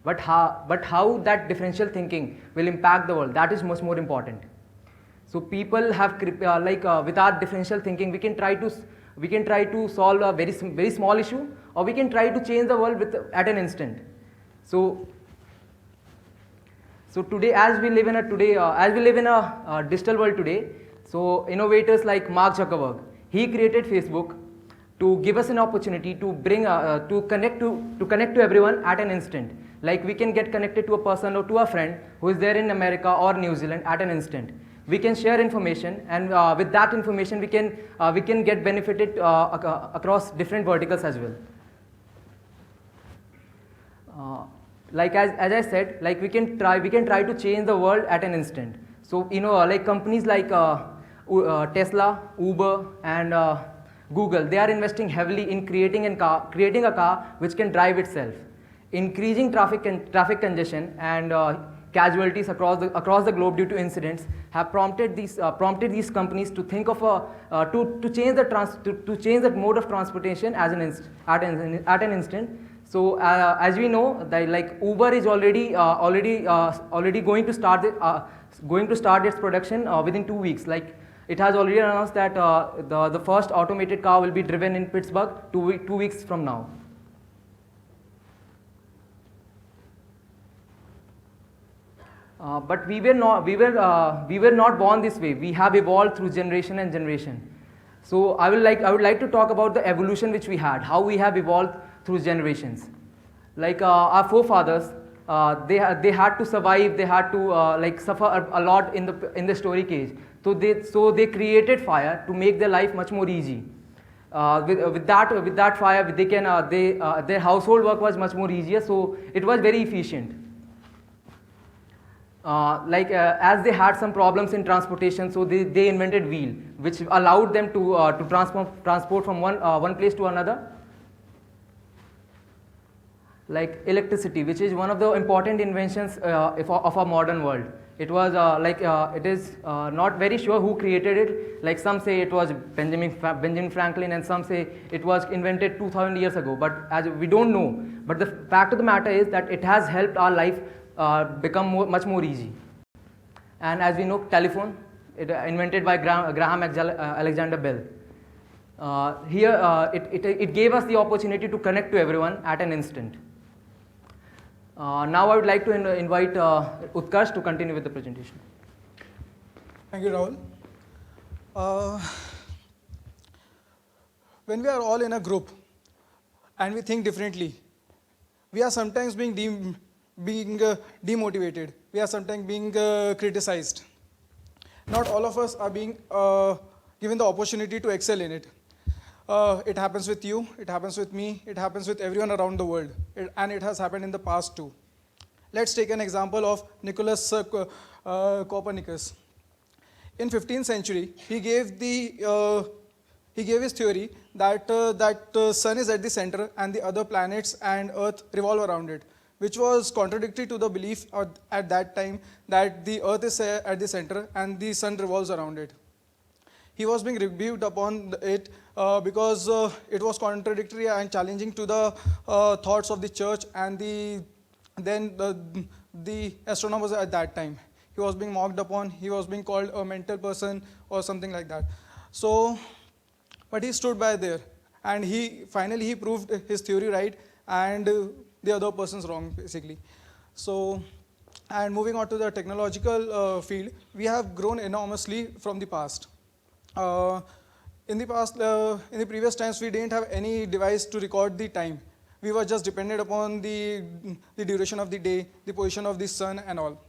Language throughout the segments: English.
But how that differential thinking will impact the world, that is much more important. So people have with our differential thinking, we can try to solve a very small issue, or we can try to change the world at an instant. So today, as we live in a digital world today, so innovators like Mark Zuckerberg, he created Facebook to give us an opportunity to bring to connect to everyone at an instant. Like we can get connected to a person or to a friend who is there in America or New Zealand at an instant. We can share information, and with that information we can get benefited across different verticals as well. Like as I said, like we can try to change the world at an instant. So like companies like Tesla, Uber, and Google, they are investing heavily in creating a car which can drive itself. Increasing traffic congestion and casualties across the globe due to incidents have prompted these companies to think of to change the mode of transportation at an instant. So as we know, like Uber is already going to start its production within 2 weeks. Like it has already announced that the first automated car will be driven in Pittsburgh 2 weeks from now. But we were not born this way. We have evolved through generation and generation. So I would like to talk about the evolution which we had, how we have evolved through generations. Like our forefathers, they had to survive. They had to suffer a lot in the story cage. So they created fire to make their life much more easy. With that fire, their household work was much more easier. So it was very efficient. As they had some problems in transportation, so they invented wheel, which allowed them to transport from one place to another. Like electricity, which is one of the important inventions of our modern world. It was it is not very sure who created it. Like some say it was Benjamin Franklin, and some say it was invented 2000 years ago. But as we don't know. But the fact of the matter is that it has helped our life become much more easy. And as we know, telephone, invented by Graham Alexander Bell. It gave us the opportunity to connect to everyone at an instant. Now I would like to invite Utkarsh to continue with the presentation. Thank you, Rahul. When we are all in a group and we think differently, we are sometimes being demotivated. We are sometimes being criticized. Not all of us are being given the opportunity to excel in it. It happens with you, it happens with me, it happens with everyone around the world, and it has happened in the past too. Let's take an example of Nicholas Copernicus. In 15th century, he gave his theory that sun is at the center and the other planets and Earth revolve around it, which was contradictory to the belief at that time that the Earth is at the center and the sun revolves around it. He was being rebuked upon it because it was contradictory and challenging to the thoughts of the church and the astronomers at that time. He was being mocked upon. He was being called a mental person or something like that. So, but he stood by there, and he finally proved his theory right and the other person's wrong, basically. So, and moving on to the technological field, we have grown enormously from the past. In the previous times, we didn't have any device to record the time. We were just dependent upon the duration of the day, the position of the sun and all.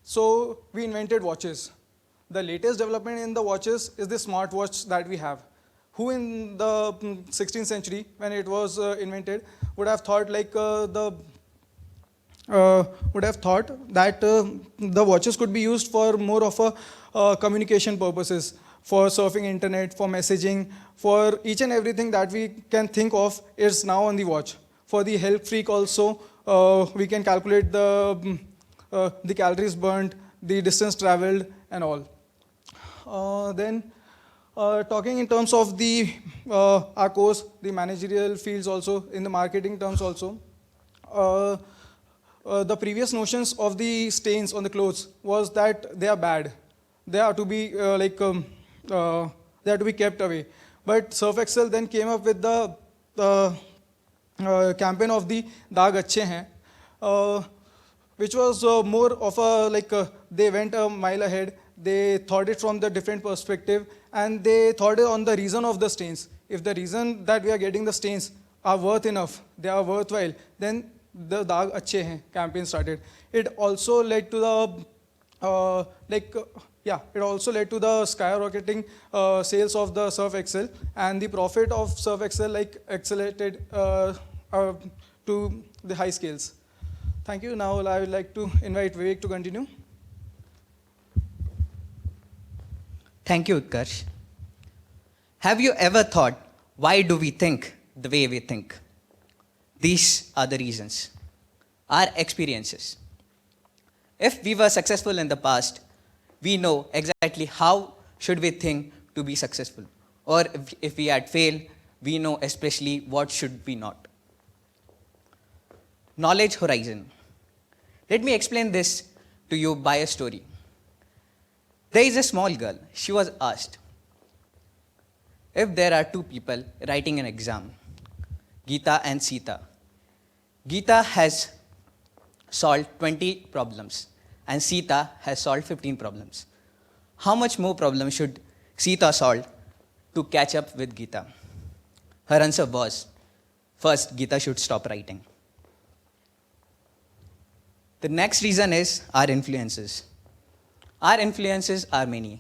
So we invented watches. The latest development in the watches is the smartwatch that we have. Who in the 16th century, when it was invented, would have thought that the watches could be used for more of a communication purposes, for surfing internet, for messaging, for each and everything that we can think of is now on the watch. For the health freak also, we can calculate the calories burnt, the distance traveled and all. Then talking in terms of our course, the managerial fields also, in the marketing terms also, the previous notions of the stains on the clothes was that they are bad. They are to be they are to be kept away. But Surf Excel then came up with the campaign of the Daag Achhe Hain, which was more of a they went a mile ahead. They thought it from the different perspective, and they thought it on the reason of the stains. If the reason that we are getting the stains are worth enough, they are worthwhile, then the Daag Achhe Hain campaign started. It also led to the it also led to the skyrocketing sales of the Surf Excel, and the profit of Surf Excel accelerated to the high scales. Thank you. Now I would like to invite Vivek to continue. Thank you, Utkarsh. Have you ever thought, why do we think the way we think? These are the reasons. Our experiences. If we were successful in the past, we know exactly how should we think to be successful. Or if we had failed, we know especially what should we not. Knowledge horizon. Let me explain this to you by a story. There is a small girl. She was asked, if there are two people writing an exam, Geeta and Sita, Geeta has solved 20 problems and Sita has solved 15 problems. How much more problems should Sita solve to catch up with Geeta? Her answer was, first, Geeta should stop writing. The next reason is our influences. Our influences are many.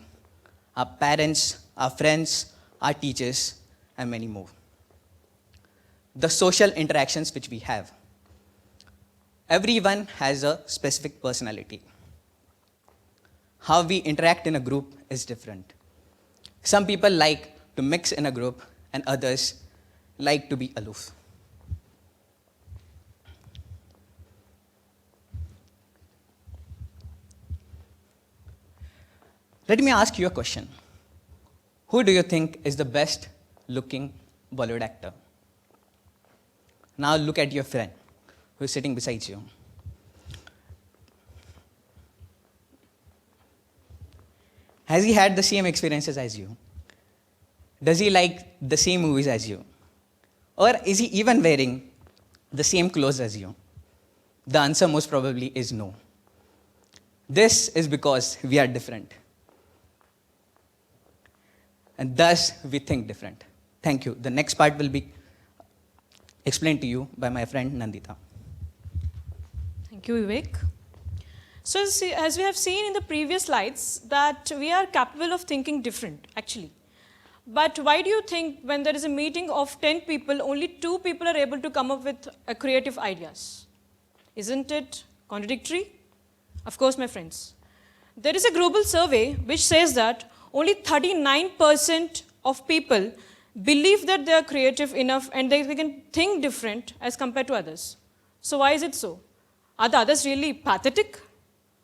Our parents, our friends, our teachers, and many more. The social interactions which we have. Everyone has a specific personality. How we interact in a group is different. Some people like to mix in a group, and others like to be aloof. Let me ask you a question. Who do you think is the best looking Bollywood actor? Now look at your friend who is sitting beside you. Has he had the same experiences as you? Does he like the same movies as you? Or is he even wearing the same clothes as you? The answer most probably is no. This is because we are different. And thus, we think different. Thank you. The next part will be explained to you by my friend Nandita. Thank you, Vivek. So as we have seen in the previous slides, that we are capable of thinking different, actually. But why do you think when there is a meeting of 10 people, only 2 people are able to come up with creative ideas? Isn't it contradictory? Of course, my friends. There is a global survey which says that only 39% of people believe that they are creative enough and they can think different as compared to others. So why is it so? Are the others really pathetic?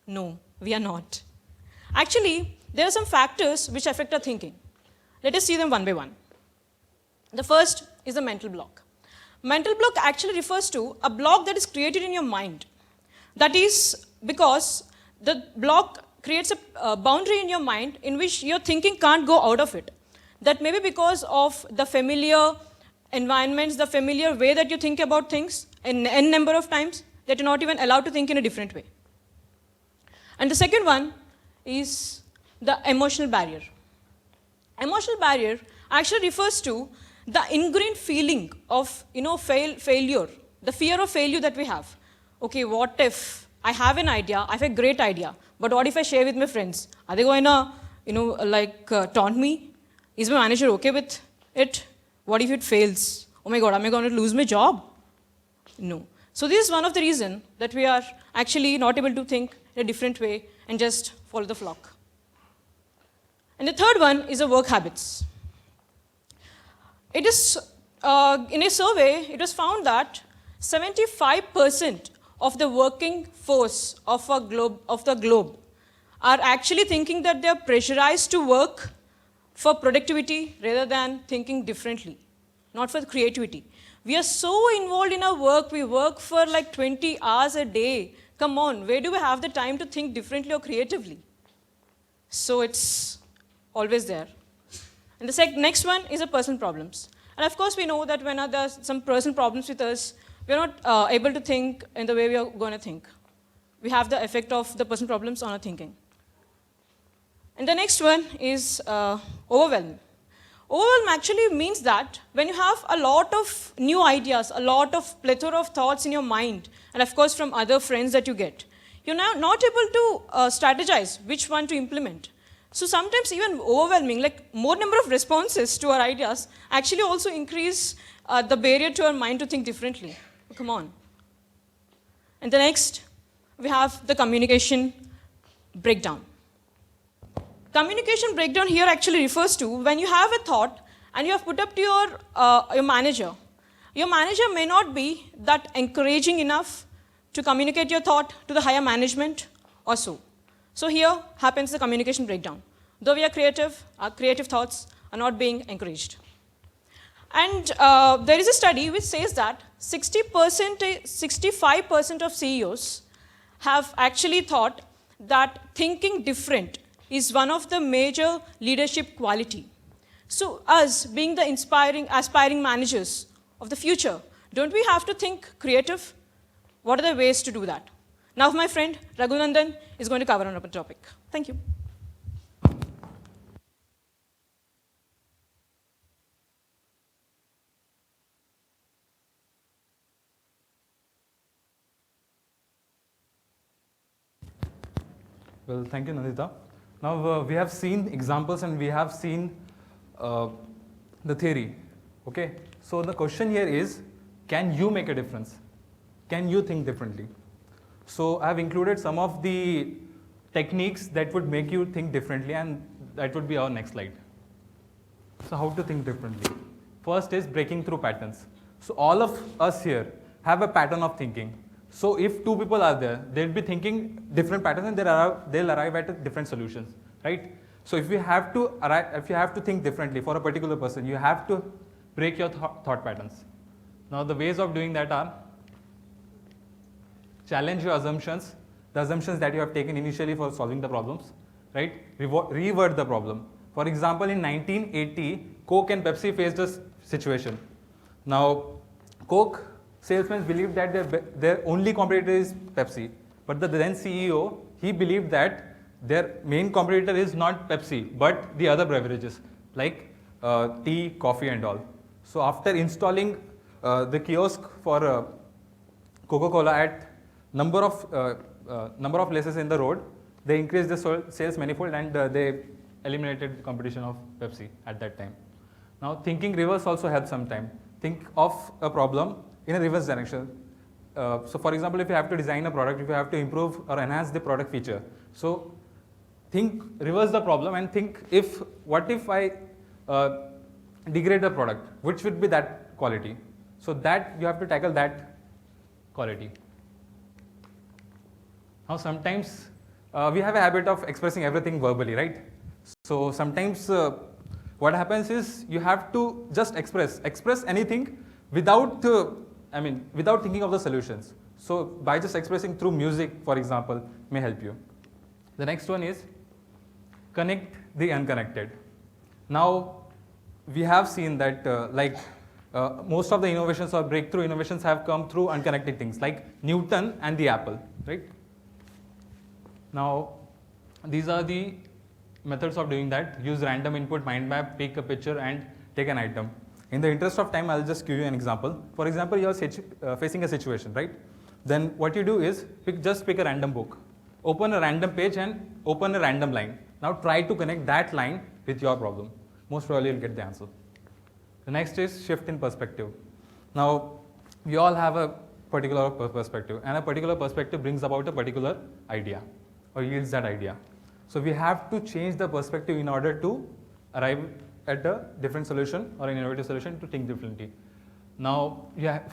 No, we are not. Actually, there are some factors which affect our thinking. Let us see them one by one. The first is the mental block. Mental block actually refers to a block that is created in your mind. That is because the block creates a boundary in your mind in which your thinking can't go out of it. That may be because of the familiar environments, the familiar way that you think about things, n number of times, that you're not even allowed to think in a different way. And the second one is the emotional barrier. Emotional barrier actually refers to the ingrained feeling of failure, the fear of failure that we have. Okay, what if I have an idea, I have a great idea, but what if I share with my friends? Are they going to, taunt me? Is my manager okay with it? What if it fails? Oh my God, am I going to lose my job? No. So this is one of the reasons that we are actually not able to think in a different way and just follow the flock. And the third one is the work habits. It is, in a survey, it was found that 75% of the working force of the globe are actually thinking that they are pressurized to work for productivity rather than thinking differently, not for creativity. We are so involved in our work. We work for like 20 hours a day. Come on, where do we have the time to think differently or creatively? So it's always there. And the next one is the personal problems. And of course, we know that when there's some personal problems with us, we're not able to think in the way we are going to think. We have the effect of the personal problems on our thinking. And the next one is overwhelm. Overwhelm actually means that when you have a lot of new ideas, a lot of plethora of thoughts in your mind, and of course from other friends that you get, you're now not able to strategize which one to implement. So sometimes even overwhelming, like more number of responses to our ideas actually also increase the barrier to our mind to think differently. Come on. And the next, we have the communication breakdown. Communication breakdown here actually refers to when you have a thought and you have put up to your manager. Your manager may not be that encouraging enough to communicate your thought to the higher management or so. So here happens the communication breakdown. Though we are creative, our creative thoughts are not being encouraged. And there is a study which says that 65% of CEOs have actually thought that thinking different is one of the major leadership quality. So us being the aspiring managers of the future, don't we have to think creative? What are the ways to do that? Now my friend Raghunandan is going to cover on the topic. Thank you. Well, thank you, Nandita. Now, we have seen examples and we have seen the theory. Okay, so the question here is, can you make a difference? Can you think differently? So I have included some of the techniques that would make you think differently, and that would be our next slide. So how to think differently? First is breaking through patterns. So all of us here have a pattern of thinking. So if two people are there, they'll be thinking different patterns and they'll arrive at different solutions, right? So if you have to think differently for a particular person, you have to break your thought patterns. Now the ways of doing that are: challenge your assumptions, the assumptions that you have taken initially for solving the problems, right? Reword the problem. For example, in 1980, Coke and Pepsi faced a situation. Now, Coke salesmen believed that their only competitor is Pepsi, but the then CEO, he believed that their main competitor is not Pepsi, but the other beverages like tea, coffee and all. So after installing the kiosk for Coca-Cola at number of places in the road, they increased the sales manifold and they eliminated the competition of Pepsi at that time. Now thinking reverse also helps sometime. Think of a problem in a reverse direction. So for example, if you have to design a product, if you have to improve or enhance the product feature, so reverse the problem and think, what if I degrade the product, which would be that quality? So that you have to tackle that quality. Now sometimes we have a habit of expressing everything verbally, right? So sometimes what happens is you have to just express anything without thinking of the solutions. So by just expressing through music, for example, may help you. The next one is connect the unconnected. Now we have seen that most of the innovations or breakthrough innovations have come through unconnected things like Newton and the apple, right? Now these are the methods of doing that. Use random input mind map, pick a picture and take an item. In the interest of time, I'll just give you an example. For example, you are facing a situation, right? Then what you do is just pick a random book, open a random page and open a random line. Now try to connect that line with your problem. Most probably you'll get the answer. The next is shift in perspective. Now we all have a particular perspective, and a particular perspective brings about a particular idea or yields that idea. So we have to change the perspective in order to arrive at a different solution or an innovative solution to think differently. Now,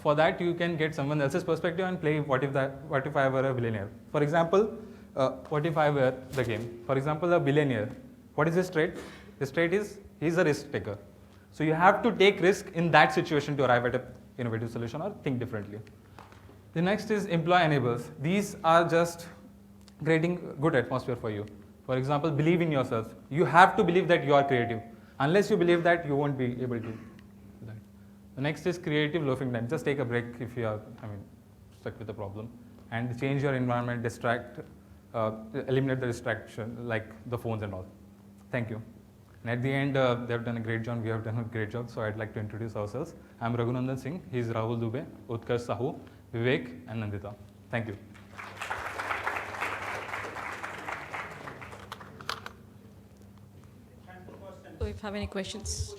for that you can get someone else's perspective and play what if I were a billionaire. For example, what if I were the game? For example, a billionaire. What is his trait? His trait is he's a risk taker. So you have to take risk in that situation to arrive at innovative solution or think differently. The next is employee enablers. These are just creating good atmosphere for you. For example, believe in yourself. You have to believe that you are creative. Unless you believe that, you won't be able to do that. The next is creative loafing time. Just take a break if you are, stuck with a problem, and change your environment, eliminate the distraction like the phones and all. Thank you. And at the end, they have done a great job. We have done a great job. So I'd like to introduce ourselves. I'm Raghunandan Singh. He's Rahul Dubey, Utkarsh Sahu, Vivek, and Nandita. Thank you. So if you have any questions.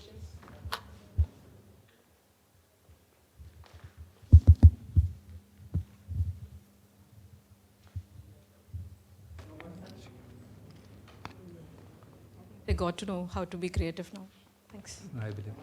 They got to know how to be creative now. Thanks. I believe.